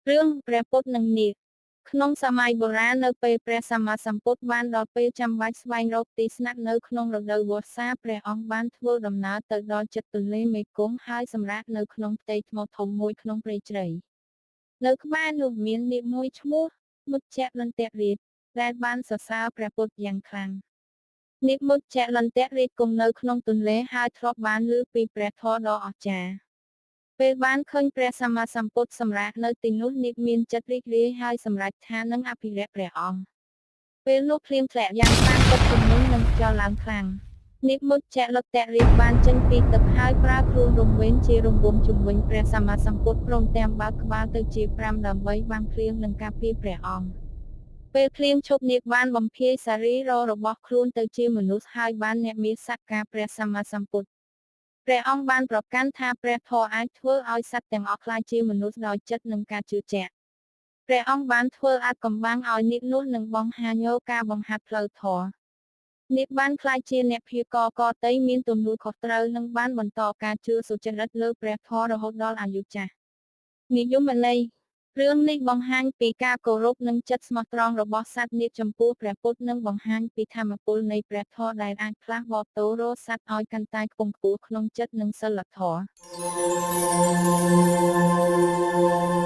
រឿងព្រះពុទ្ធនិងនាគក្នុងសម័យបុរាណនៅពេលព្រះសម្មាសម្ពុទ្ធបានដល់ពេលចាំបាច់ស្វែងរកទីស្នាក់នៅក្នុងរដូវវស្សាព្រះអង្គបានធ្វើដំណើរទៅដល់ជិតទន្លេមេគង្គហើយសម្រាកនៅក្នុងផ្ទៃថ្មធំមួយក្នុងព្រៃជ្រៅនៅក្បែរនោះមាននាគមួយឈ្មោះមុច្ចលន្តរាជដែលបានសរសើរព្រះពុទ្ធយ៉ាងខ្លាំងនាគមុច្ចលន្តរាជគង់នៅក្នុងទន្លេហើយធ្លាប់បានឮពីព្រះធម៌ដ៏អស្ចារ្យពេលបានឃើញព្រះសម្មាសម្ពុទ្ធសម្រាកនៅទីនោះនាគមានចិត្តរីករាយហើយសម្រេចថានឹងអភិរក្សព្រះអង្គពេលនោះភ្លៀងធ្លាក់យ៉ាងខ្លាំងទឹកជំនន់និងខ្យល់ឡើងខ្លាំងនាគមុច្ចលន្តរាជបានចេញពីទឹកហើយប្រើខ្លួនរង្វេងជារង្វង់ជំវិញព្រះសម្មាសម្ពុទ្ធព្រមទាំងបើកក្បាលទៅជា5ដើម្បីបាំងភ្លៀងនិងការពារព្រះអង្គពេលភ្លៀងឈប់នាគបានបំភាយសារីររបស់ខ្លួនទៅជាមនុស្សហើយបានអ្នកមានសក្ការព្រះសម្មាសម្ពុទ្ធព្រះអង្គបានប្រកាន់ថាព្រះធម៌អាចធ្វើឲ្យសត្វទាំងអស់ក្លាយជាមនុស្សដោយចិត្តនិងការជឿជាក់ព្រះអង្គបានធ្វើអាថ៌កំបាំងឲ្យនាគនោះនឹងបង្ហាញការបង្ហាត់ផ្លូវធម៌នាគបានក្លាយជាអ្នកព្យាករកតីមានទំនួលខុសត្រូវនិងបានបន្តការជឿសុចរិតលើព្រះធម៌រហូតដល់អាយុចាស់និយមន័យរឿងនេះបង្ហាញពីការគោរពនិងចិត្តស្មោះត្រង់របស់សត្វនាគចំពោះព្រះពុទ្ធនិងបង្ហាញពីធម៌ពលនៃព្រះធម៌ដែលអាចផ្លាស់ប្ដូររស័ព្ទឲ្យកាន់តែខ្ពង់ខ្ពស់ក្នុងចិត្តនិងសីលធម៌